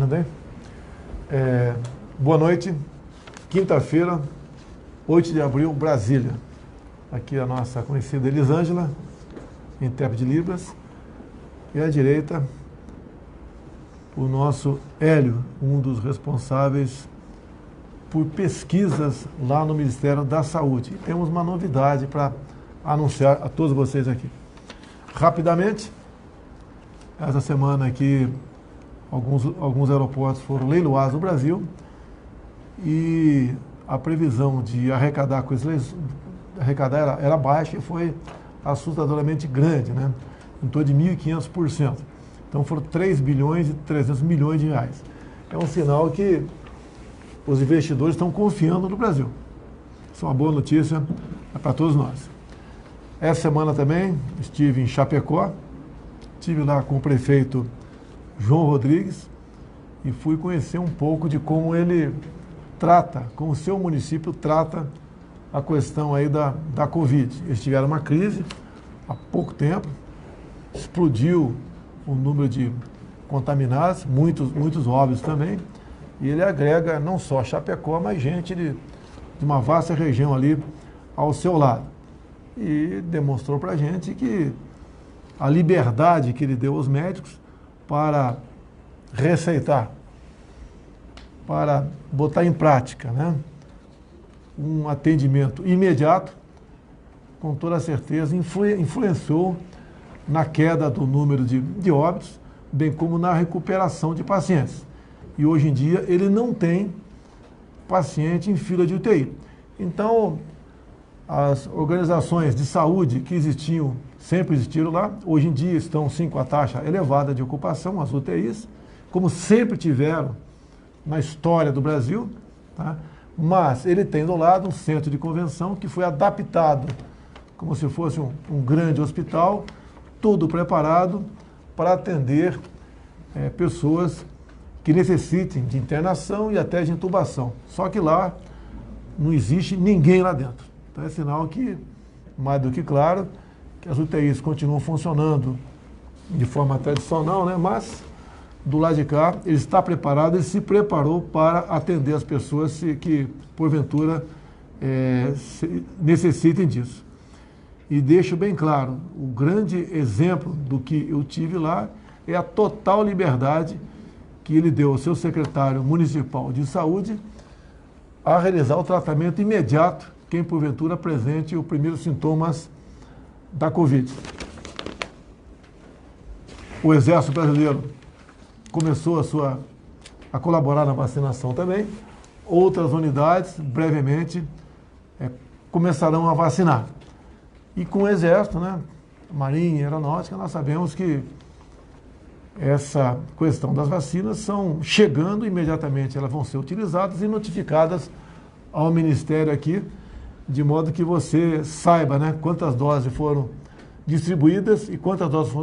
vendo, hein? Boa noite, quinta-feira, 8 de abril, Brasília. Aqui a nossa conhecida Elisângela, intérprete de Libras, e à direita o nosso Hélio, um dos responsáveis por pesquisas lá no Ministério da Saúde. E temos uma novidade para anunciar a todos vocês aqui. Rapidamente, essa semana aqui, alguns aeroportos foram leiloados no Brasil e a previsão de arrecadar era baixa e foi assustadoramente grande, né? Em torno de 1.500%. Então foram 3 bilhões e 300 milhões de reais. É um sinal que os investidores estão confiando no Brasil. Isso é uma boa notícia para todos nós. Essa semana também estive em Chapecó, estive lá com o prefeito João Rodrigues e fui conhecer um pouco de como ele trata, como o seu município trata a questão aí da Covid. Eles tiveram uma crise há pouco tempo, explodiu o número de contaminados, muitos óbitos também, e ele agrega não só Chapecó, mas gente de uma vasta região ali ao seu lado. E demonstrou para a gente que a liberdade que ele deu aos médicos para receitar, para botar em prática, né, um atendimento imediato, com toda certeza, influenciou na queda do número de óbitos, bem como na recuperação de pacientes. E hoje em dia ele não tem paciente em fila de UTI. Então, as organizações de saúde que existiam, sempre existiram lá, hoje em dia estão sim com a taxa elevada de ocupação, as UTIs, como sempre tiveram na história do Brasil, tá? Mas ele tem do lado um centro de convenção que foi adaptado como se fosse um grande hospital, tudo preparado para atender pessoas que necessitem de internação e até de intubação. Só que lá não existe ninguém lá dentro. Então é sinal que, mais do que claro, que as UTIs continuam funcionando de forma tradicional, né? Mas do lado de cá ele está preparado, ele se preparou para atender as pessoas que porventura necessitem disso. E deixo bem claro, o grande exemplo do que eu tive lá é a total liberdade que ele deu ao seu secretário municipal de saúde a realizar o tratamento imediato quem porventura apresente os primeiros sintomas da Covid. O Exército Brasileiro começou a colaborar na vacinação também. Outras unidades, brevemente, começarão a vacinar. E com o Exército, né, Marinha e Aeronáutica, nós sabemos que essa questão das vacinas são chegando imediatamente, elas vão ser utilizadas e notificadas ao Ministério aqui, de modo que você saiba, né, quantas doses foram distribuídas e quantas doses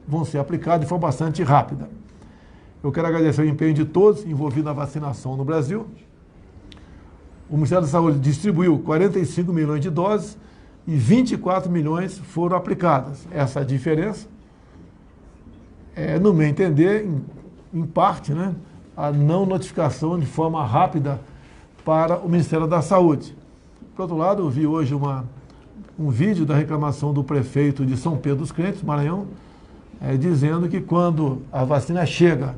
vão ser aplicadas de forma bastante rápida. Eu quero agradecer o empenho de todos envolvidos na vacinação no Brasil. O Ministério da Saúde distribuiu 45 milhões de doses e 24 milhões foram aplicadas. Essa diferença no meu entender, em parte, né, a não notificação de forma rápida para o Ministério da Saúde. Por outro lado, eu vi hoje um vídeo da reclamação do prefeito de São Pedro dos Crentes, Maranhão, dizendo que quando a vacina chega,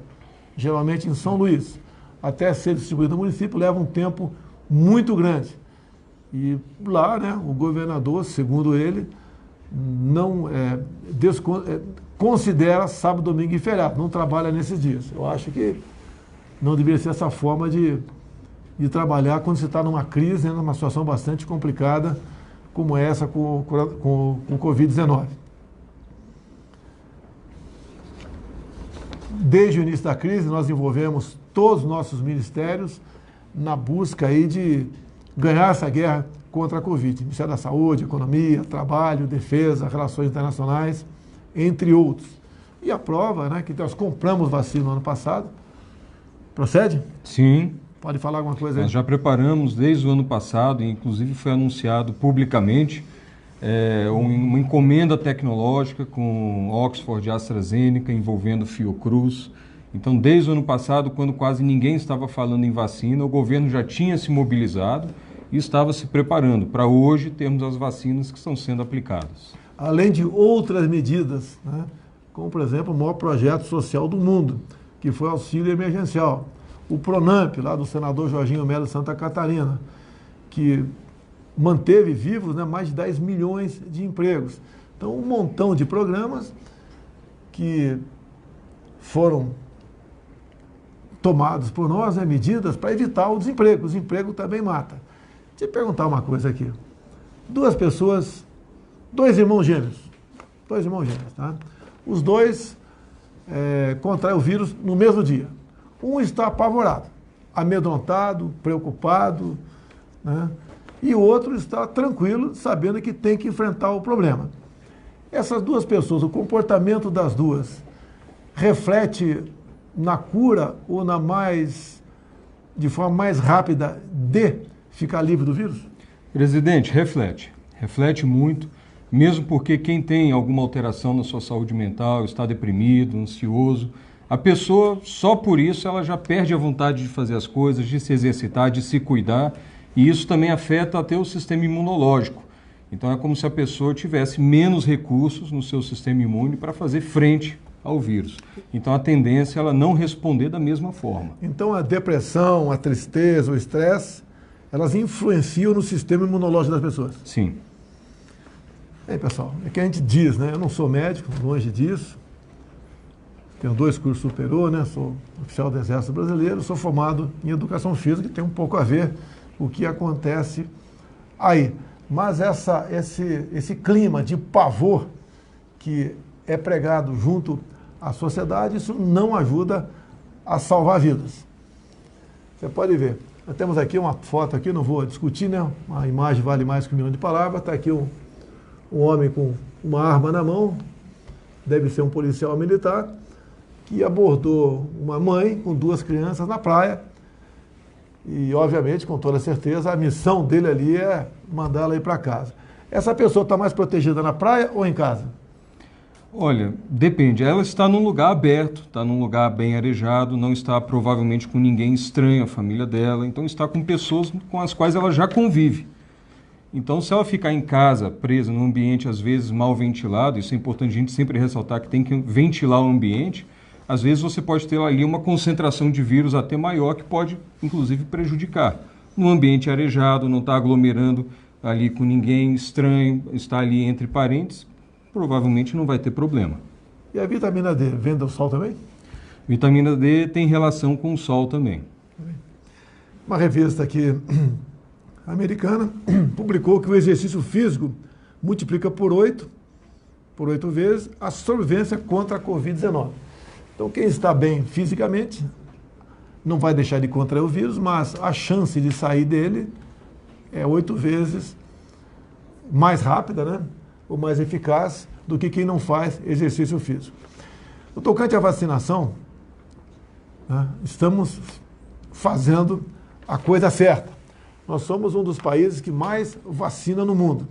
geralmente em São Luís, até ser distribuída no município, leva um tempo muito grande. E lá, né, o governador, segundo ele, não considera sábado, domingo e feriado, não trabalha nesses dias. Eu acho que não deveria ser essa forma de trabalhar quando você está numa crise, né, numa situação bastante complicada, como essa com o Covid-19. Desde o início da crise, nós envolvemos todos os nossos ministérios na busca aí de ganhar essa guerra contra a Covid. Ministério da Saúde, Economia, Trabalho, Defesa, Relações Internacionais, entre outros. E a prova, né, que nós compramos vacina no ano passado. Procede? Sim. Pode falar alguma coisa aí? Nós já preparamos desde o ano passado, inclusive foi anunciado publicamente, uma encomenda tecnológica com Oxford e AstraZeneca, envolvendo Fiocruz Então, desde o ano passado, quando quase ninguém estava falando em vacina, o governo já tinha se mobilizado e estava se preparando para hoje termos as vacinas que estão sendo aplicadas. Além de outras medidas, né, como, por exemplo, o maior projeto social do mundo, que foi o auxílio emergencial. O Pronamp, lá do senador Jorginho Melo de Santa Catarina, que manteve vivos, né, mais de 10 milhões de empregos. Então, um montão de programas que foram tomados por nós, né, medidas para evitar o desemprego. O desemprego também mata. Deixa eu perguntar uma coisa aqui. Dois irmãos gêmeos, tá? Os dois contraem o vírus no mesmo dia. Um está apavorado, amedrontado, preocupado, né? E o outro está tranquilo, sabendo que tem que enfrentar o problema. Essas duas pessoas, o comportamento das duas, reflete na cura ou de forma mais rápida de ficar livre do vírus? Presidente, reflete muito, mesmo porque quem tem alguma alteração na sua saúde mental, está deprimido, ansioso, a pessoa, só por isso, ela já perde a vontade de fazer as coisas, de se exercitar, de se cuidar, e isso também afeta até o sistema imunológico. Então é como se a pessoa tivesse menos recursos no seu sistema imune para fazer frente ao vírus. Então a tendência é ela não responder da mesma forma. Então a depressão, a tristeza, o estresse, elas influenciam no sistema imunológico das pessoas? Sim. Pessoal, é que a gente diz, né? Eu não sou médico, longe disso. Tenho 2 cursos superior, né? Sou oficial do Exército Brasileiro, sou formado em Educação Física, que tem um pouco a ver com o que acontece aí. Mas esse clima de pavor que é pregado junto à sociedade, isso não ajuda a salvar vidas. Você pode ver. Nós temos aqui uma foto, aqui, não vou discutir, né? Uma imagem vale mais que 1 milhão de palavras. Está aqui um homem com uma arma na mão, deve ser um policial militar, que abordou uma mãe com 2 crianças na praia. E, obviamente, com toda certeza, a missão dele ali é mandá-la ir para casa. Essa pessoa está mais protegida na praia ou em casa? Olha, depende. Ela está num lugar aberto, está num lugar bem arejado, não está provavelmente com ninguém estranho, a família dela, então está com pessoas com as quais ela já convive. Então, se ela ficar em casa, presa num ambiente às vezes mal ventilado, isso é importante a gente sempre ressaltar que tem que ventilar o ambiente, às vezes você pode ter ali uma concentração de vírus até maior que pode, inclusive, prejudicar. No ambiente arejado, não está aglomerando ali com ninguém estranho, está ali entre parentes, provavelmente não vai ter problema. E a vitamina D, vem do sol também? Vitamina D tem relação com o sol também. Uma revista aqui americana publicou que o exercício físico multiplica por 8 vezes a sobrevivência contra a Covid-19. Então, quem está bem fisicamente não vai deixar de contrair o vírus, mas a chance de sair dele é 8 vezes mais rápida, né? Ou mais eficaz do que quem não faz exercício físico. No tocante à vacinação, né, estamos fazendo a coisa certa. Nós somos um dos países que mais vacina no mundo.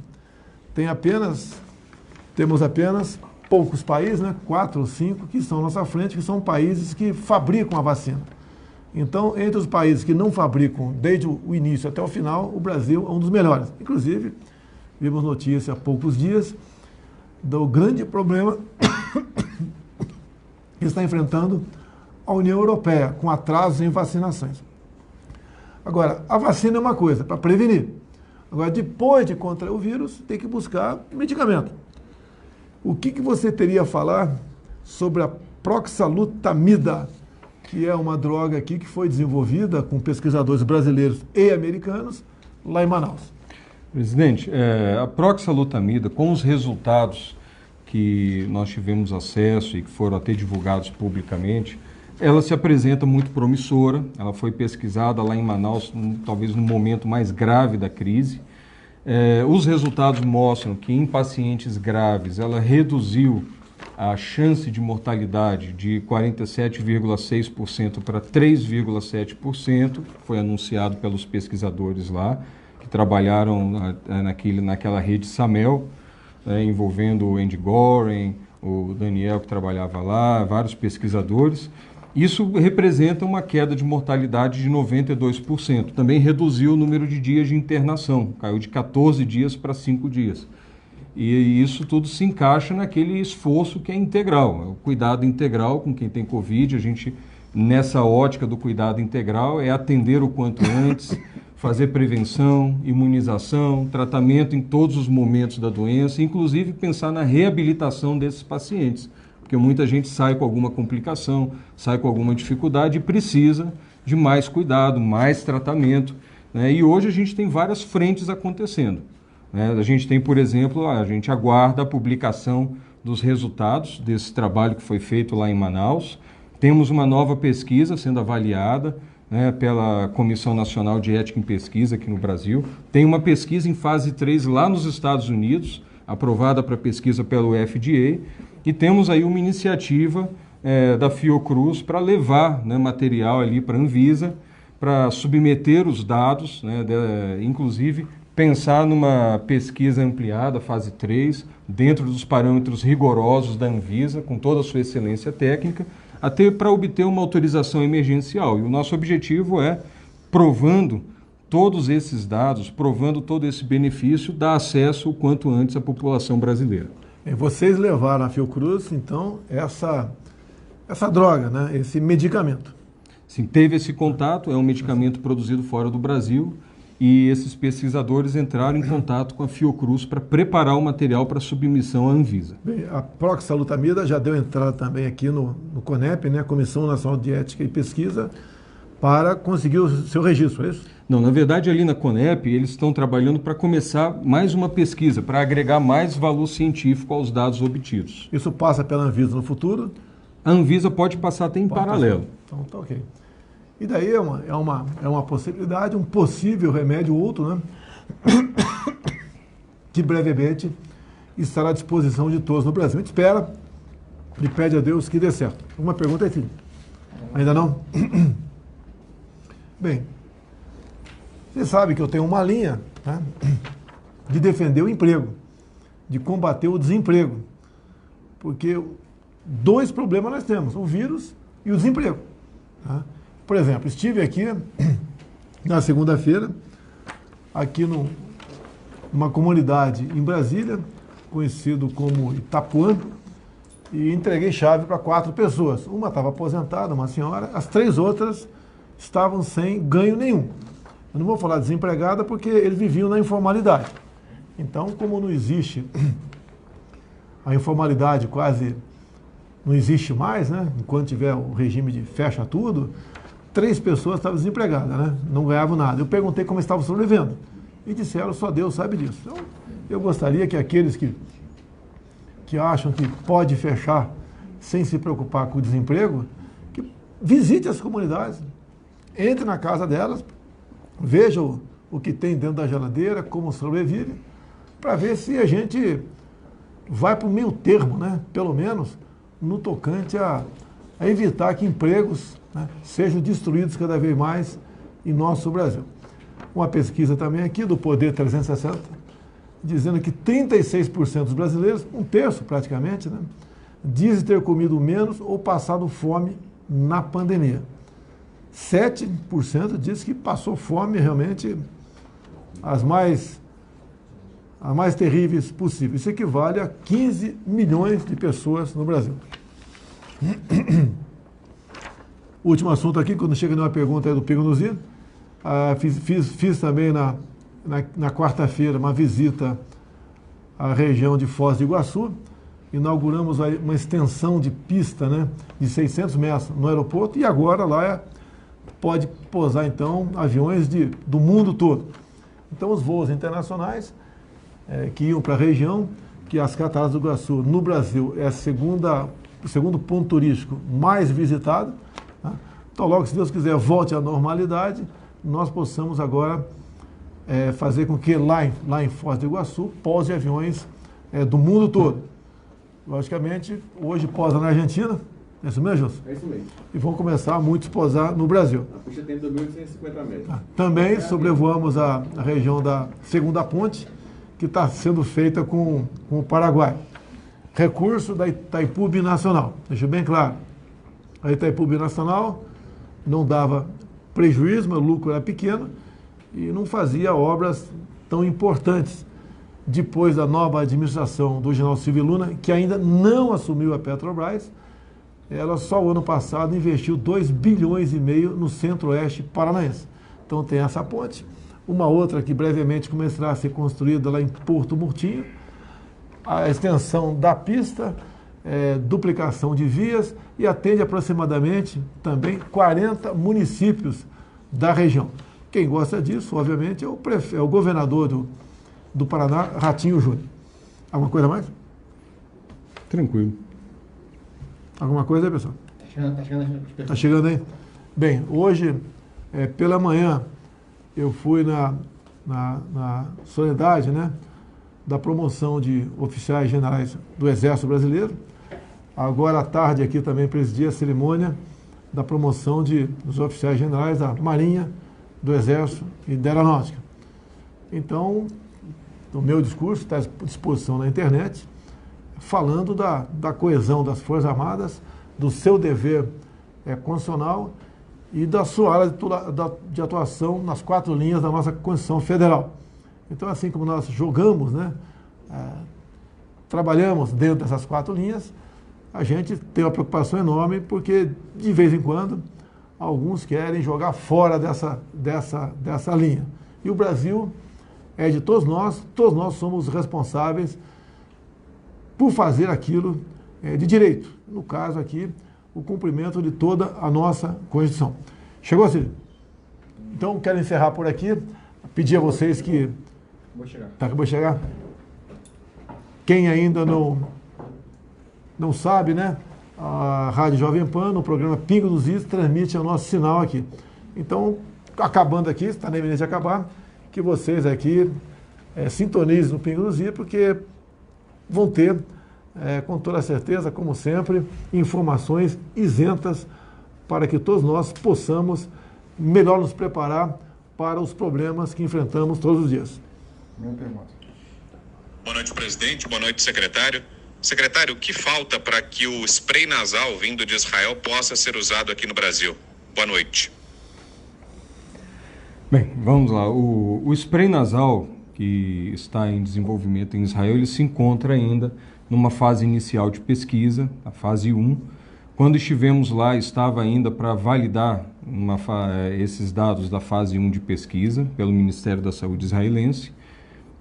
Temos apenas poucos países, né, 4 ou 5, que estão à nossa frente, que são países que fabricam a vacina. Então, entre os países que não fabricam desde o início até o final, o Brasil é um dos melhores. Inclusive, vimos notícia há poucos dias do grande problema que está enfrentando a União Europeia, com atrasos em vacinações. Agora, a vacina é uma coisa, para prevenir. Agora, depois de contrair o vírus, tem que buscar medicamento. O que você teria a falar sobre a proxalutamida, que é uma droga aqui que foi desenvolvida com pesquisadores brasileiros e americanos lá em Manaus? Presidente, a proxalutamida, com os resultados que nós tivemos acesso e que foram até divulgados publicamente, ela se apresenta muito promissora. Ela foi pesquisada lá em Manaus, talvez no momento mais grave da crise. Os resultados mostram que em pacientes graves ela reduziu a chance de mortalidade de 47,6% para 3,7%, foi anunciado pelos pesquisadores lá, que trabalharam naquela rede SAMEL, envolvendo o Andy Goren, o Daniel que trabalhava lá, vários pesquisadores. Isso representa uma queda de mortalidade de 92%. Também reduziu o número de dias de internação, caiu de 14 dias para 5 dias. E isso tudo se encaixa naquele esforço que é integral, o cuidado integral com quem tem Covid. A gente, nessa ótica do cuidado integral, é atender o quanto antes, fazer prevenção, imunização, tratamento em todos os momentos da doença, inclusive pensar na reabilitação desses pacientes. Porque muita gente sai com alguma complicação, sai com alguma dificuldade e precisa de mais cuidado, mais tratamento, né? E hoje a gente tem várias frentes acontecendo, né? A gente tem, por exemplo, a gente aguarda a publicação dos resultados desse trabalho que foi feito lá em Manaus. Temos uma nova pesquisa sendo avaliada, né, pela Comissão Nacional de Ética em Pesquisa aqui no Brasil. Tem uma pesquisa em fase 3 lá nos Estados Unidos, aprovada para pesquisa pelo FDA. E temos aí uma iniciativa da Fiocruz para levar, né, material ali para a Anvisa, para submeter os dados, né, inclusive pensar numa pesquisa ampliada, fase 3, dentro dos parâmetros rigorosos da Anvisa, com toda a sua excelência técnica, até para obter uma autorização emergencial. E o nosso objetivo é, provando todos esses dados, provando todo esse benefício, dar acesso o quanto antes à população brasileira. Vocês levaram à Fiocruz, então, essa droga, né? Esse medicamento. Sim, teve esse contato, é um medicamento produzido fora do Brasil, e esses pesquisadores entraram em contato com a Fiocruz para preparar o material para submissão à Anvisa. Bem, a proxalutamida já deu entrada também aqui no CONEP, né? Comissão Nacional de Ética e Pesquisa, para conseguir o seu registro, é isso? Não, na verdade ali na CONEP eles estão trabalhando para começar mais uma pesquisa, para agregar mais valor científico aos dados obtidos. Isso passa pela Anvisa no futuro? A Anvisa pode passar até em paralelo. Então tá ok. E daí é uma possibilidade, um possível remédio outro, né? Que brevemente estará à disposição de todos no Brasil. A gente espera e pede a Deus que dê certo. Uma pergunta aí, filho? Ainda não? Bem, você sabe que eu tenho uma linha, né, de defender o emprego, de combater o desemprego. Porque dois problemas nós temos, o vírus e o desemprego. Tá? Por exemplo, estive aqui na segunda-feira, aqui numa comunidade em Brasília, conhecido como Itapuã, e entreguei chave para 4 pessoas. Uma estava aposentada, uma senhora, as 3 outras estavam sem ganho nenhum. Eu não vou falar desempregada porque eles viviam na informalidade. Então, como não existe, a informalidade quase não existe mais, né? Enquanto tiver o regime de fecha tudo, 3 pessoas estavam desempregadas, né? Não ganhavam nada. Eu perguntei como estavam sobrevivendo. E disseram, só Deus sabe disso. Então, eu gostaria que aqueles que acham que pode fechar sem se preocupar com o desemprego, que visite as comunidades, entre na casa delas, veja o que tem dentro da geladeira, como sobrevive, para ver se a gente vai para o meio termo, né? Pelo menos no tocante a evitar que empregos, né, sejam destruídos cada vez mais em nosso Brasil. Uma pesquisa também aqui do Poder 360, dizendo que 36% dos brasileiros, 1/3 praticamente, né, dizem ter comido menos ou passado fome na pandemia. 7% diz que passou fome realmente as mais terríveis possíveis. Isso equivale a 15 milhões de pessoas no Brasil. Último assunto aqui, quando chega numa pergunta aí do Pingo no Zino, fiz também na quarta-feira uma visita à região de Foz do Iguaçu. Inauguramos aí uma extensão de pista, né, de 600 metros no aeroporto, e agora lá pode pousar então aviões do mundo todo. Então os voos internacionais que iam para a região, que as Cataratas do Iguaçu no Brasil é o segundo ponto turístico mais visitado, tá? Então logo, se Deus quiser, volte à normalidade, nós possamos agora fazer com que lá em Foz do Iguaçu pouse aviões do mundo todo. Logicamente, hoje posa na Argentina, é isso mesmo, Gilson? É isso mesmo. E vão começar a muitos pousar no Brasil. A pista tem 2.850 metros. Também sobrevoamos a região da Segunda Ponte, que está sendo feita com o Paraguai. Recurso da Itaipu Binacional, deixa bem claro. A Itaipu Binacional não dava prejuízo, mas o lucro era pequeno e não fazia obras tão importantes. Depois da nova administração do general Silvio Luna, que ainda não assumiu a Petrobras, ela só o ano passado investiu 2,5 bilhões no centro-oeste paranaense. Então tem essa ponte, uma outra que brevemente começará a ser construída lá em Porto Murtinho, a extensão da pista, duplicação de vias e atende aproximadamente também 40 municípios da região. Quem gosta disso, obviamente, é o governador do Paraná, Ratinho Júnior. Alguma coisa mais? Tranquilo. Alguma coisa aí, pessoal? Tá chegando aí? Bem, hoje, pela manhã, eu fui na solenidade, né, da promoção de oficiais generais do Exército Brasileiro. Agora à tarde aqui também presidi a cerimônia da promoção dos oficiais generais da Marinha, do Exército e da Aeronáutica. Então, o meu discurso está à disposição na internet, falando da coesão das Forças Armadas, do seu dever constitucional e da sua área de atuação nas 4 linhas da nossa Constituição Federal. Então, assim como nós jogamos, né, trabalhamos dentro dessas 4 linhas, a gente tem uma preocupação enorme, porque, de vez em quando, alguns querem jogar fora dessa linha. E o Brasil é de todos nós somos responsáveis por fazer aquilo de direito. No caso aqui, o cumprimento de toda a nossa Constituição. Chegou, Cílio? Então, quero encerrar por aqui. Pedir a vocês que... Acabou de chegar? Quem ainda não sabe, né? A Rádio Jovem Pan, no programa Pingo dos Is, transmite o nosso sinal aqui. Então, acabando aqui, está na iminência de acabar, que vocês aqui sintonizem no Pingo dos Is, porque vão ter, com toda certeza, como sempre, informações isentas para que todos nós possamos melhor nos preparar para os problemas que enfrentamos todos os dias. Boa noite, presidente. Boa noite, secretário. Secretário, o que falta para que o spray nasal vindo de Israel possa ser usado aqui no Brasil? Boa noite. Bem, vamos lá. O spray nasal que está em desenvolvimento em Israel, ele se encontra ainda numa fase inicial de pesquisa, a fase 1. Quando estivemos lá, estava ainda para validar esses dados da fase 1 de pesquisa pelo Ministério da Saúde israelense.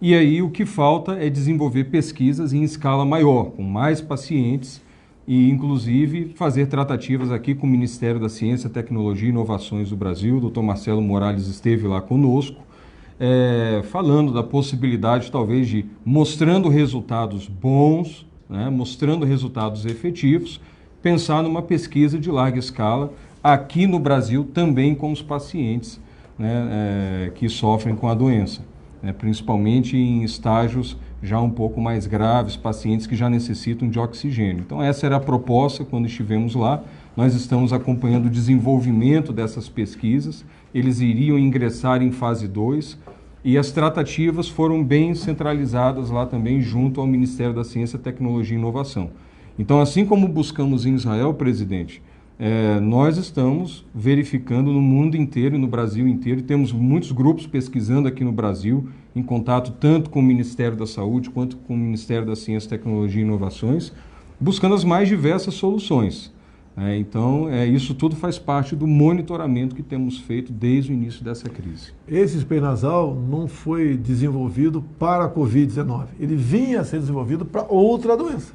E aí o que falta é desenvolver pesquisas em escala maior, com mais pacientes e, inclusive, fazer tratativas aqui com o Ministério da Ciência, Tecnologia e Inovações do Brasil. O Dr. Marcelo Morales esteve lá conosco, falando da possibilidade, talvez, de mostrando resultados bons, né, mostrando resultados efetivos, pensar numa pesquisa de larga escala aqui no Brasil também com os pacientes, né, que sofrem com a doença. Principalmente em estágios já um pouco mais graves, pacientes que já necessitam de oxigênio. Então essa era a proposta quando estivemos lá. Nós estamos acompanhando o desenvolvimento dessas pesquisas, eles iriam ingressar em fase 2 e as tratativas foram bem centralizadas lá também junto ao Ministério da Ciência, Tecnologia e Inovação. Então, assim como buscamos em Israel, presidente, nós estamos verificando no mundo inteiro e no Brasil inteiro, e temos muitos grupos pesquisando aqui no Brasil, em contato tanto com o Ministério da Saúde quanto com o Ministério da Ciência, Tecnologia e Inovações, buscando as mais diversas soluções. Então, isso tudo faz parte do monitoramento que temos feito desde o início dessa crise. Esse spray nasal não foi desenvolvido para a Covid-19, ele vinha a ser desenvolvido para outra doença.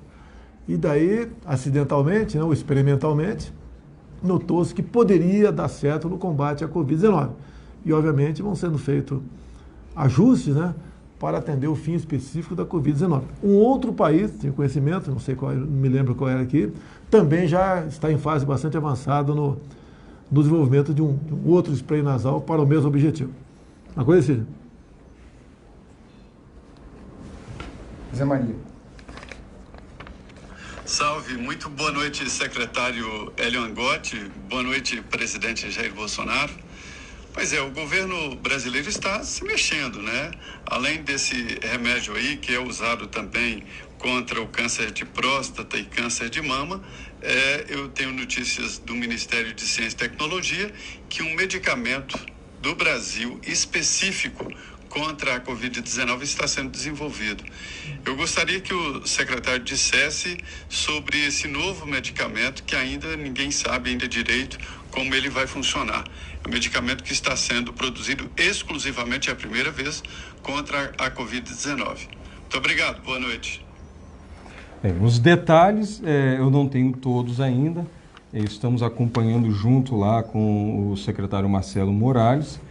E daí, acidentalmente, ou experimentalmente, notou-se que poderia dar certo no combate à Covid-19. E, obviamente, vão sendo feitos ajustes, né, para atender o fim específico da Covid-19. Um outro país, tenho conhecimento, não sei qual, não me lembro qual era aqui, também já está em fase bastante avançada no desenvolvimento de um outro spray nasal para o mesmo objetivo. Uma coisa assim. Zé Maria. Salve, muito boa noite, secretário Hélio Angotti, boa noite, presidente Jair Bolsonaro. Pois é, o governo brasileiro está se mexendo, né? Além desse remédio aí, que é usado também contra o câncer de próstata e câncer de mama, eu tenho notícias do Ministério de Ciência e Tecnologia que um medicamento do Brasil específico contra a Covid-19 está sendo desenvolvido. Eu gostaria que o secretário dissesse sobre esse novo medicamento que ainda ninguém sabe ainda direito como ele vai funcionar. É um medicamento que está sendo produzido exclusivamente, é a primeira vez, contra a Covid-19. Muito obrigado, boa noite. Os detalhes eu não tenho todos ainda, estamos acompanhando junto lá com o secretário Marcelo Morales.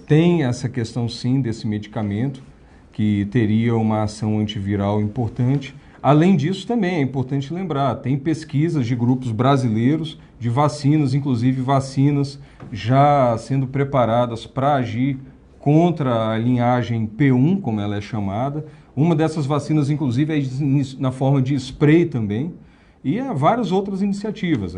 Tem essa questão sim desse medicamento, que teria uma ação antiviral importante. Além disso também é importante lembrar, tem pesquisas de grupos brasileiros de vacinas, inclusive vacinas já sendo preparadas para agir contra a linhagem P1, como ela é chamada. Uma dessas vacinas, inclusive, é na forma de spray também, e há várias outras iniciativas.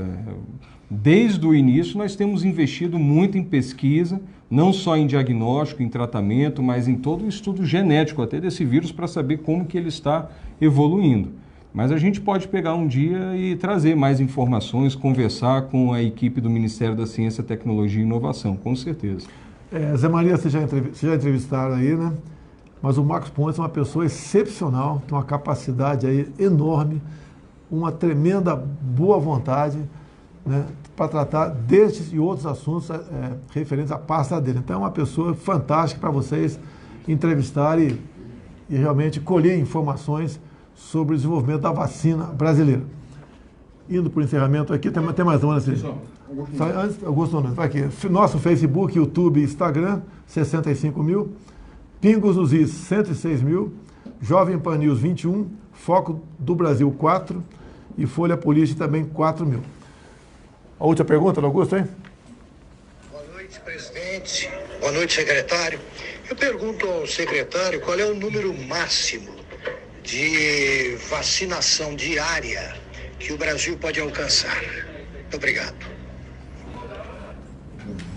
Desde o início, nós temos investido muito em pesquisa, não só em diagnóstico, em tratamento, mas em todo o estudo genético até desse vírus para saber como que ele está evoluindo. Mas a gente pode pegar um dia e trazer mais informações, conversar com a equipe do Ministério da Ciência, Tecnologia e Inovação, com certeza. Zé Maria, você já entrevistaram aí, né? Mas o Marcos Pontes é uma pessoa excepcional, tem uma capacidade aí enorme, uma tremenda boa vontade, né, para tratar destes e outros assuntos referentes à pasta dele. Então é uma pessoa fantástica para vocês entrevistarem e realmente colher informações sobre o desenvolvimento da vacina brasileira. Indo para o encerramento aqui, tem mais uma, assim. Antes, Augusto Nunes, vai aqui. Nosso Facebook, YouTube, Instagram, 65 mil. Pingos nos Is, 106 mil. Jovem Pan News, 21. Foco do Brasil, 4. E Folha Política também, 4 mil. A última pergunta, Augusto, hein? Boa noite, presidente. Boa noite, secretário. Eu pergunto ao secretário qual é o número máximo de vacinação diária que o Brasil pode alcançar. Muito obrigado.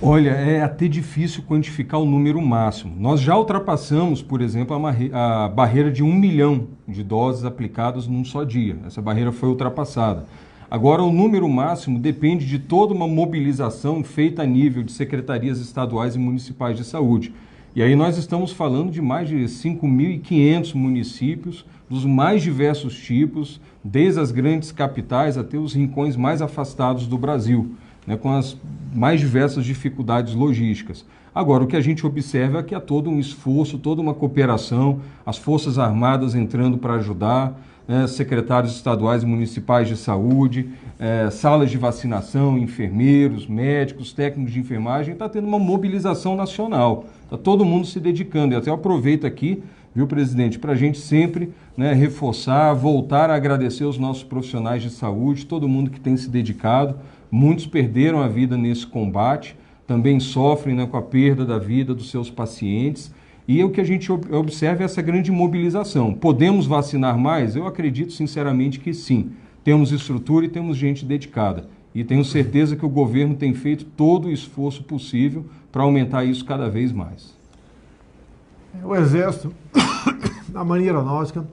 Olha, é até difícil quantificar o número máximo. Nós já ultrapassamos, por exemplo, a barreira de 1 milhão de doses aplicadas num só dia. Essa barreira foi ultrapassada. Agora, o número máximo depende de toda uma mobilização feita a nível de secretarias estaduais e municipais de saúde. E aí nós estamos falando de mais de 5.500 municípios, dos mais diversos tipos, desde as grandes capitais até os rincões mais afastados do Brasil, né, com as mais diversas dificuldades logísticas. Agora, o que a gente observa é que há todo um esforço, toda uma cooperação, as Forças Armadas entrando para ajudar, secretários estaduais e municipais de saúde, salas de vacinação, enfermeiros, médicos, técnicos de enfermagem, está tendo uma mobilização nacional, está todo mundo se dedicando. E até eu aproveito aqui, viu, presidente, para a gente sempre reforçar, voltar a agradecer os nossos profissionais de saúde, todo mundo que tem se dedicado. Muitos perderam a vida nesse combate, também sofrem com a perda da vida dos seus pacientes. E o que a gente observa é essa grande mobilização. Podemos vacinar mais? Eu acredito sinceramente que sim. Temos estrutura e temos gente dedicada. E tenho certeza que o governo tem feito todo o esforço possível para aumentar isso cada vez mais. O Exército, a Marinha Aeronáutica,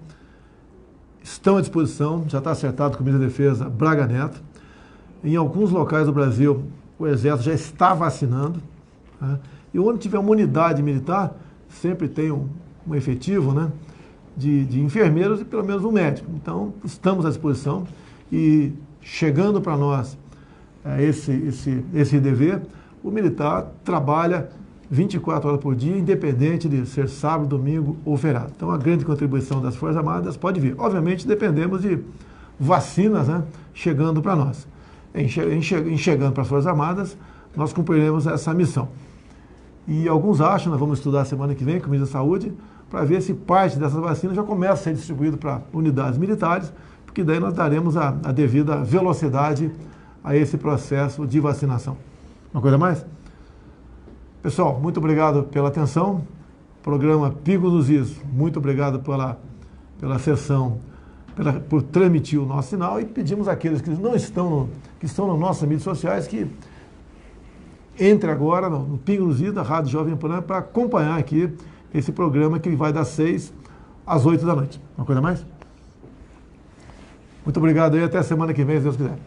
estão à disposição, já está acertado com o ministro da Defesa Braga Neto. Em alguns locais do Brasil, o Exército já está vacinando. Né? E onde tiver uma unidade militar, sempre tem um efetivo, né, de enfermeiros e pelo menos um médico. Então, estamos à disposição e chegando para nós esse dever, o militar trabalha 24 horas por dia, independente de ser sábado, domingo ou feriado. Então, a grande contribuição das Forças Armadas pode vir. Obviamente, dependemos de vacinas, né, chegando para nós. Em chegando para as Forças Armadas, nós cumpriremos essa missão. E alguns acham, nós vamos estudar semana que vem com o Ministério da Saúde, para ver se parte dessas vacinas já começa a ser distribuído para unidades militares, porque daí nós daremos a devida velocidade a esse processo de vacinação. Uma coisa mais? Pessoal, muito obrigado pela atenção. Programa Pingos nos Is, muito obrigado pela sessão, por transmitir o nosso sinal, e pedimos àqueles que não estão, que estão nas nossas mídias sociais que entre agora no Pingo nos Is, da Rádio Jovem Pan, para acompanhar aqui esse programa que vai das 6 às 8 da noite. Uma coisa mais? Muito obrigado aí, até a semana que vem, se Deus quiser.